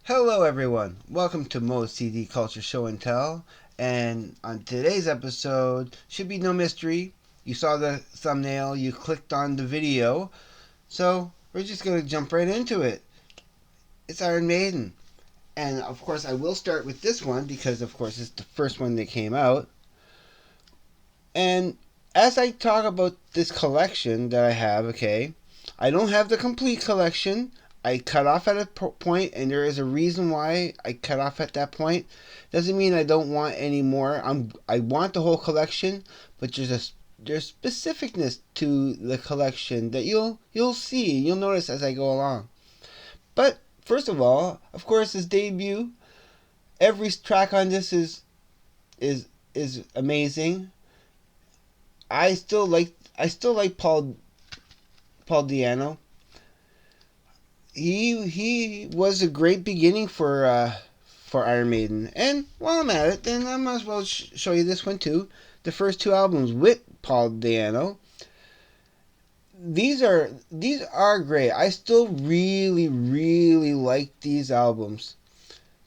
Hello everyone, welcome to Moe'S CD Culture Show and Tell, and on today's episode, should be no mystery, you saw the thumbnail, you clicked on the video, so we're just going to jump right into it. It's Iron Maiden, and of course I will start with this one because of course it's the first one that came out, and as I talk about this collection that I have, okay, I don't have the complete collection. I cut off at a point, and there is a reason why I cut off at that point. Doesn't mean I don't want any more. I want the whole collection, but there's specificness to the collection that you'll see, you'll notice as I go along. But first of all, of course, his debut. Every track on this is amazing. I still like Paul Diano. He was a great beginning for Iron Maiden. And while I'm at it, then I might as well show you this one too. The first two albums with Paul Diano. These are great. I still really like these albums.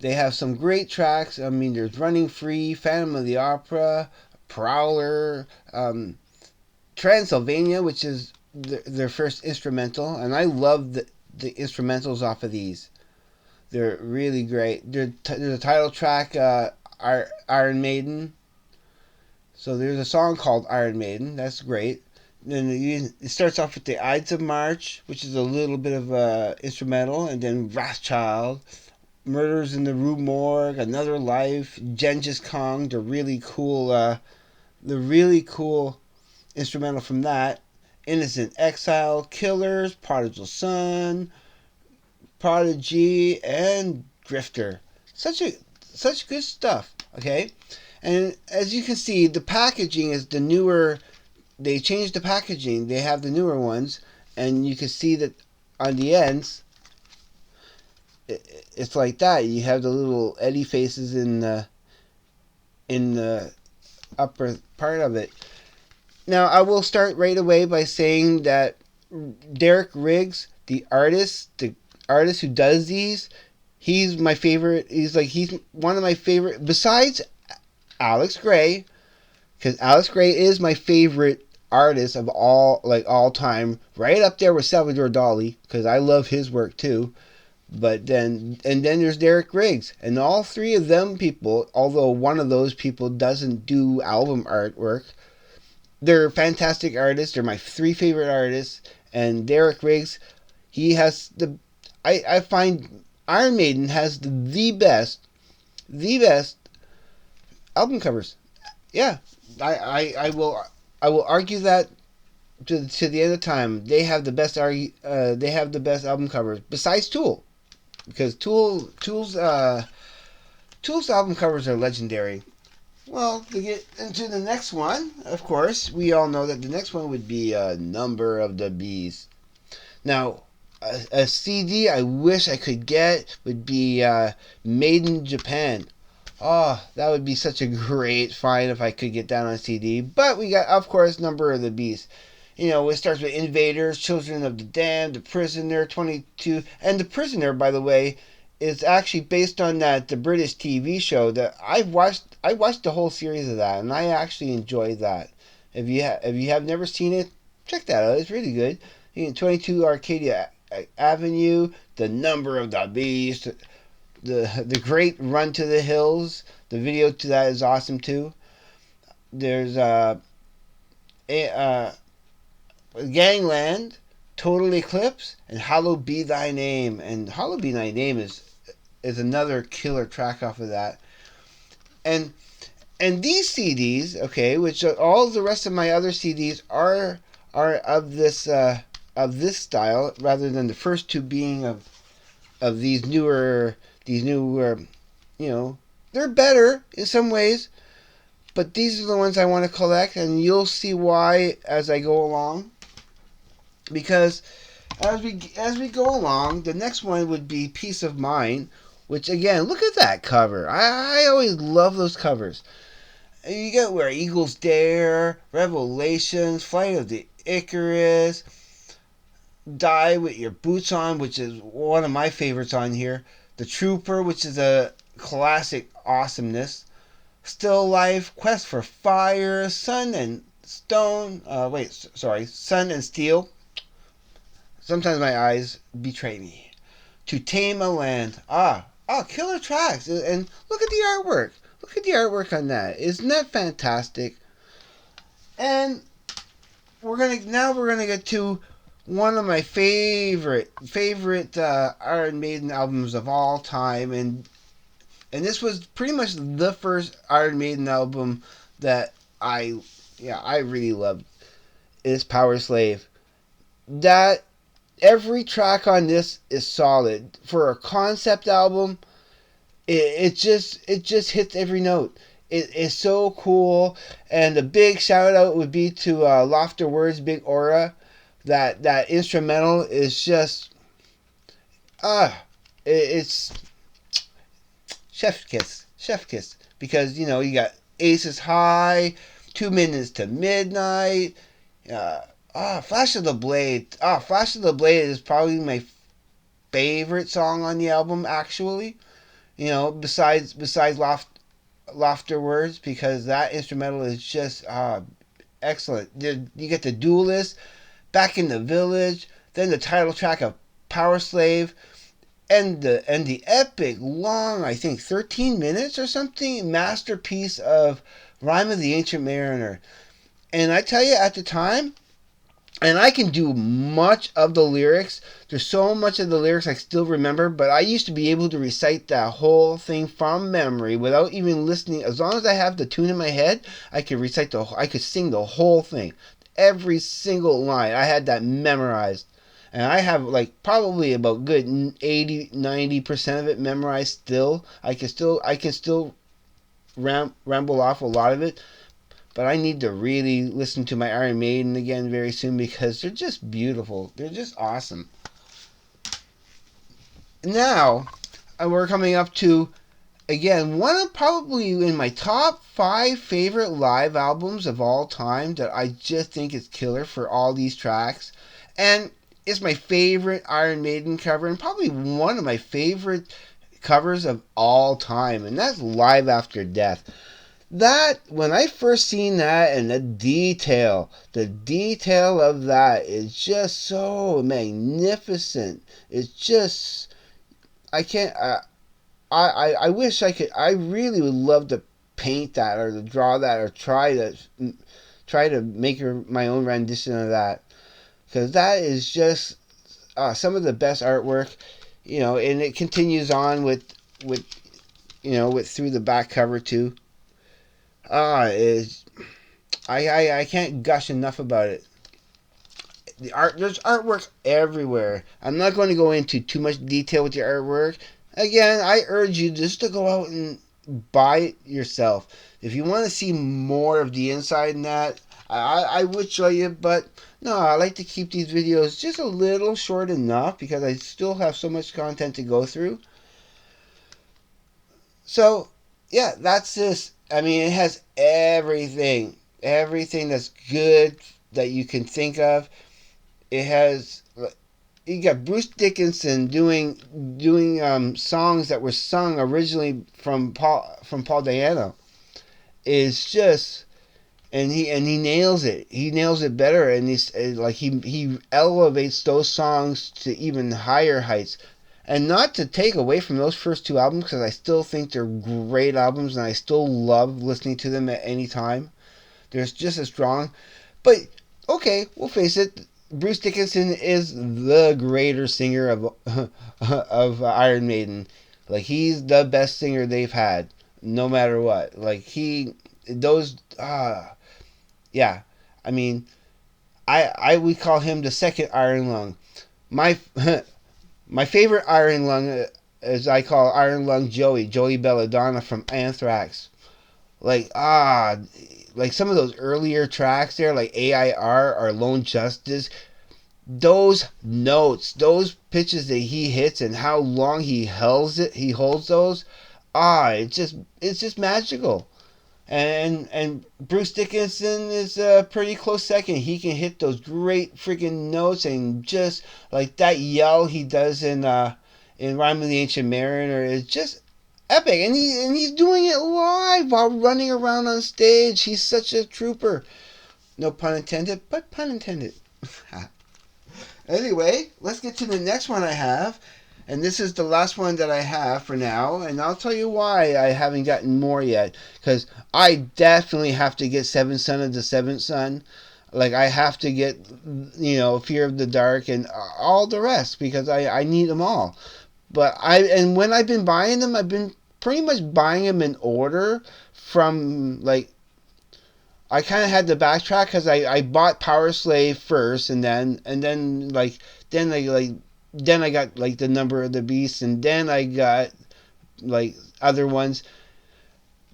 They have some great tracks. I mean, there's Running Free, Phantom of the Opera, Prowler, Transylvania, which is their first instrumental, and I love the instrumentals off of these. They're really great. There's a title track, Iron Maiden. So there's a song called Iron Maiden. That's great. Then it starts off with the Ides of March, which is a little bit of a instrumental, and then Wrathchild, Murders in the Rue Morgue, Another Life, Genghis Kong, the really cool instrumental from that. Innocent Exile, Killers, Prodigal Son, Prodigy, and Drifter. Such good stuff. Okay, and as you can see, the packaging is the newer. They changed the packaging. They have the newer ones, and you can see that on the ends, it's like that. You have the little Eddie faces in the upper part of it. Now, I will start right away by saying that Derek Riggs, the artist who does these, he's my favorite. He's one of my favorite besides Alex Gray, because Alex Gray is my favorite artist of all time, right up there with Salvador Dali, because I love his work too. But then there's Derek Riggs, and all three of them people, although one of those people doesn't do album artwork, they're fantastic artists. They're my three favorite artists. And Derek Riggs, he has I find Iron Maiden has the best album covers. Yeah, I will argue that to the end of time. They have the best album covers besides Tool, because Tool's album covers are legendary. Well, to get into the next one, of course, we all know that the next one would be Number of the Beast. Now, a CD I wish I could get would be Made in Japan. Oh, that would be such a great find if I could get that on CD. But we got, of course, Number of the Beast. You know, it starts with Invaders, Children of the Damned, The Prisoner, 22. And The Prisoner, by the way, is actually based on the British TV show that I've watched. I watched the whole series of that, and I actually enjoyed that. If you have never seen it, check that out. It's really good. 22 Arcadia Avenue, The Number of the Beast, the Great Run to the Hills. The video to that is awesome too. There's Gangland, Total Eclipse, and Hallowed Be Thy Name. And Hallowed Be Thy Name is another killer track off of that. And these CDs, okay, which all the rest of my other CDs are of this style, rather than the first two being of these newer, you know, they're better in some ways, but these are the ones I want to collect, and you'll see why as I go along. Because as we go along, the next one would be Peace of Mind, which again, look at that cover. I always love those covers. You got Where Eagles Dare, Revelations, Flight of the Icarus, Die with Your Boots On, which is one of my favorites on here. The Trooper, which is a classic awesomeness. Still Alive, Quest for Fire, Sun and Stone. Sun and Steel. Sometimes my eyes betray me. To Tame a Land. Killer tracks. And look at the artwork. Look at the artwork on that. Isn't that fantastic? And we're gonna get to one of my favorite Iron Maiden albums of all time, and this was pretty much the first Iron Maiden album that I really loved. Is Power Slave. That every track on this is solid for a concept album. It just hits every note. It is so cool, and a big shout out would be to Lofter Words' Big Aura. That instrumental is just it's chef kiss, because you got Aces High, 2 Minutes to Midnight, Flash of the Blade. Flash of the Blade is probably my favorite song on the album, actually. Besides Lofter Words, because that instrumental is just excellent. You get the Duelist, Back in the Village, then the title track of Power Slave, and the epic long, I think 13 minutes or something, masterpiece of Rhyme of the Ancient Mariner. And I tell you, at the time, and I can do much of the lyrics. There's so much of the lyrics I still remember, but I used to be able to recite that whole thing from memory without even listening. As long as I have the tune in my head, I could I could sing the whole thing. Every single line. I had that memorized. And I have probably about good 80-90% of it memorized still. I can still ramble off a lot of it. But I need to really listen to my Iron Maiden again very soon, because they're just beautiful. They're just awesome. Now, we're coming up to, again, one of probably in my top 5 favorite live albums of all time that I just think is killer for all these tracks. And it's my favorite Iron Maiden cover, and probably one of my favorite covers of all time. And that's Live After Death. That, when I first seen that, and the detail of that is just so magnificent. It's just, I can't, I wish I could, I really would love to paint that, or to draw that, or try to make my own rendition of that. Because that is just some of the best artwork, and it continues on with through the back cover too. Is I can't gush enough about it. There's artwork everywhere. I'm not going to go into too much detail with the artwork. Again, I urge you just to go out and buy it yourself. If you want to see more of the inside in that, I would show you, but no, I like to keep these videos just a little short enough, because I still have so much content to go through. So, yeah, that's this. I mean, it has everything that's good that you can think of. It has, you got Bruce Dickinson doing songs that were sung originally from Paul Di'Anno. It's just, and he nails it. He nails it better, and he elevates those songs to even higher heights. And not to take away from those first 2 albums, because I still think they're great albums, and I still love listening to them at any time. They're just as strong. But, okay, we'll face it, Bruce Dickinson is the greater singer of Iron Maiden. He's the best singer they've had, no matter what. Yeah. I mean, I would call him the second Iron Lung. My favorite Iron Lung, as I call Iron Lung Joey Belladonna from Anthrax. Some of those earlier tracks there, like AIR or Lone Justice, those notes, those pitches that he hits, and how long he holds those, it's just magical. And Bruce Dickinson is a pretty close second. He can hit those great freaking notes, and just like that yell he does in in Rhyme of the Ancient Mariner is just epic, and he's doing it live while running around on stage. He's such a trooper. No pun intended, but pun intended. Anyway, let's get to the next one I have. And this is the last one that I have for now. And I'll tell you why I haven't gotten more yet. Because I definitely have to get Seventh Son of the Seventh Son. Like, I have to get, Fear of the Dark and all the rest. Because I need them all. And when I've been buying them, I've been pretty much buying them in order from, like, I kind of had to backtrack because I bought Power Slave first, and then I got like the Number of the Beast, and then I got like other ones.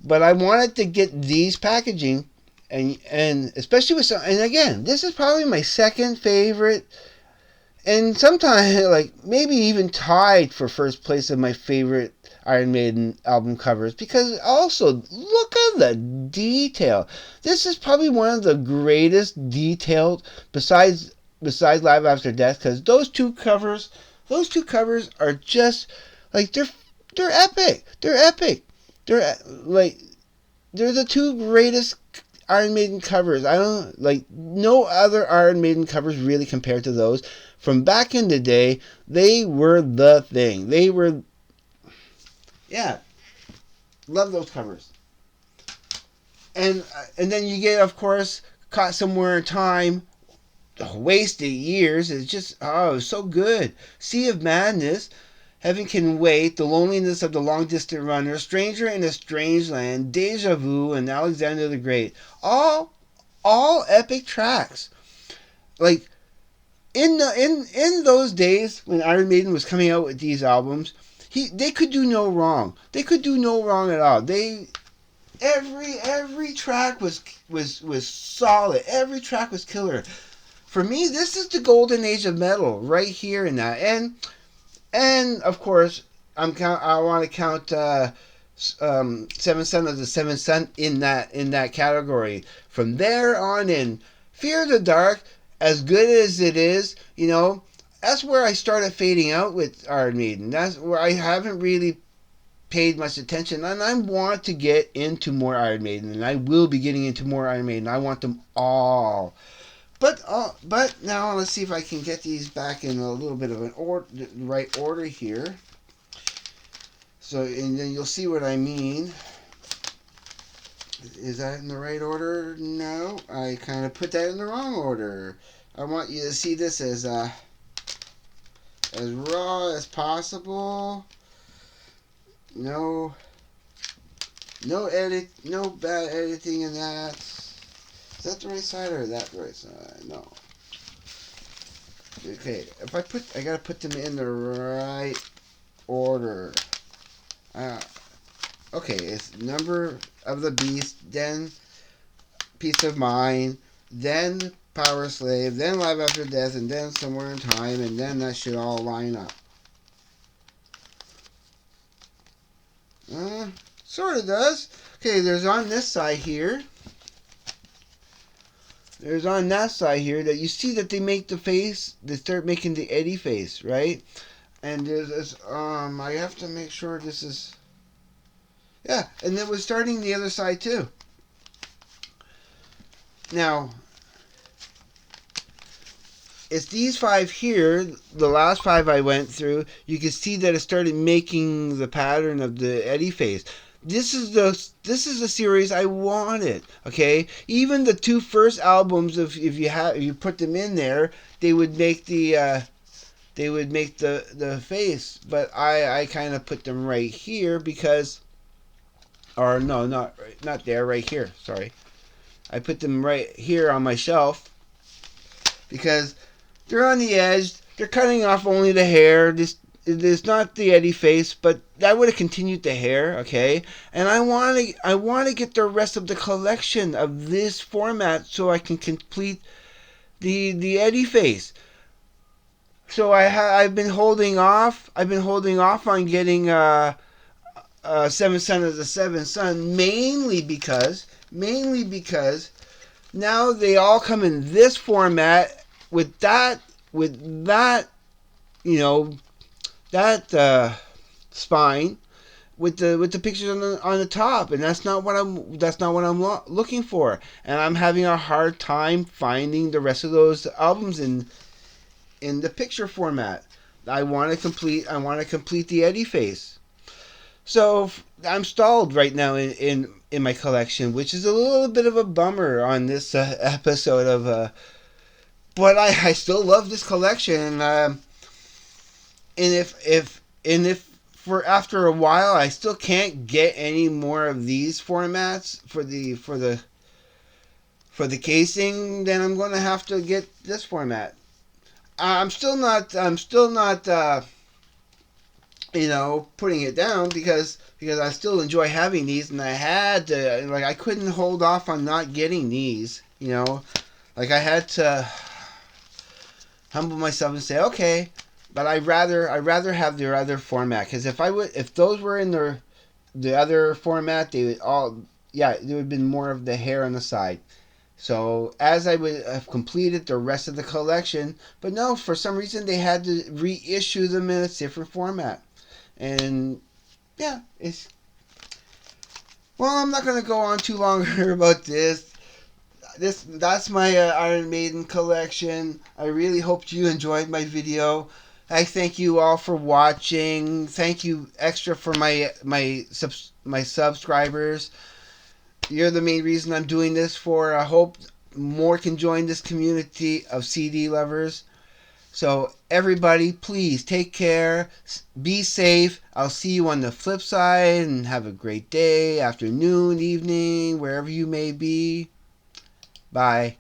But I wanted to get these packaging, and especially with some. And again, this is probably my second favorite, and sometimes like maybe even tied for first place of my favorite Iron Maiden album covers, because also look at the detail. This is probably one of the greatest detailed besides Live After Death, because those two covers are just like they're epic. They're epic. They're like they're the two greatest Iron Maiden covers. I don't like no other Iron Maiden covers really compared to those from back in the day. They were the thing. They were. Yeah, love those covers. And then you get, of course, Caught Somewhere in Time, Wasted Years. It's just, so good. Sea of Madness, Heaven Can Wait, The Loneliness of the Long Distant Runner, Stranger in a Strange Land, Deja Vu, and Alexander the Great. All epic tracks. Like, in those days when Iron Maiden was coming out with these albums, they could do no wrong. They could do no wrong at all. Every track was solid. Every track was killer. For me, this is the golden age of metal right here in that. And of course, I want to count Seventh Son of the Seventh Son in that category. From there on in, Fear of the Dark, as good as it is, that's where I started fading out with Iron Maiden. That's where I haven't really paid much attention, and I want to get into more Iron Maiden, and I will be getting into more Iron Maiden. I want them all. But now let's see if I can get these back in a little bit of the right order here. So, and then you'll see what I mean. Is that in the right order? No, I kind of put that in the wrong order. I want you to see this as raw as possible. No edit, no bad editing in that. Is that the right side or that the right side? No. Okay, I gotta put them in the right order. Okay, it's Number of the Beast, then Peace of Mind, then Power Slave, then Live After Death, and then Somewhere in Time, and then that should all line up. Sort of does. Okay, there's on this side here. There's on that side here that you see that they make the face, they start making the Eddie face, right? And there's this, I have to make sure this is, yeah, and it was starting the other side too. Now, it's these 5 here, the last 5 I went through, you can see that it started making the pattern of the Eddie face. This is the series I wanted, okay? Even the 2 first albums, if you put them in there, they would make the face, but I kind of put them right here because, or no, not there, right here, sorry. I put them right here on my shelf because they're on the edge. They're cutting off only the hair. This is not the Eddie face, but that would have continued the hair, okay? And I want to get the rest of the collection of this format so I can complete the Eddie face. So I've been holding off. I've been holding off on getting Seventh Son of the Seventh Son mainly because now they all come in this format with that spine with the pictures on the top, and that's not what I'm looking for. And I'm having a hard time finding the rest of those albums in the picture format. I want to complete the Eddie face. So I'm stalled right now in my collection, which is a little bit of a bummer on this episode of. But I still love this collection, and if for after a while I still can't get any more of these formats for the casing, then I'm going to have to get this format. I'm still not putting it down because I still enjoy having these, and I had to, like, I couldn't hold off on not getting these. Like, I had to humble myself and say, okay, but I'd rather have their other format, because if those were in the other format, they would all, yeah, there would have been more of the hair on the side. So as I would have completed the rest of the collection, but no, for some reason they had to reissue them in a different format. And yeah, it's, well, I'm not gonna go on too long about this. That's my Iron Maiden collection. I really hope you enjoyed my video. I thank you all for watching. Thank you extra for my subscribers. You're the main reason I'm doing this for. I hope more can join this community of CD lovers. So everybody, please take care. Be safe. I'll see you on the flip side, and have a great day, afternoon, evening, wherever you may be. Bye.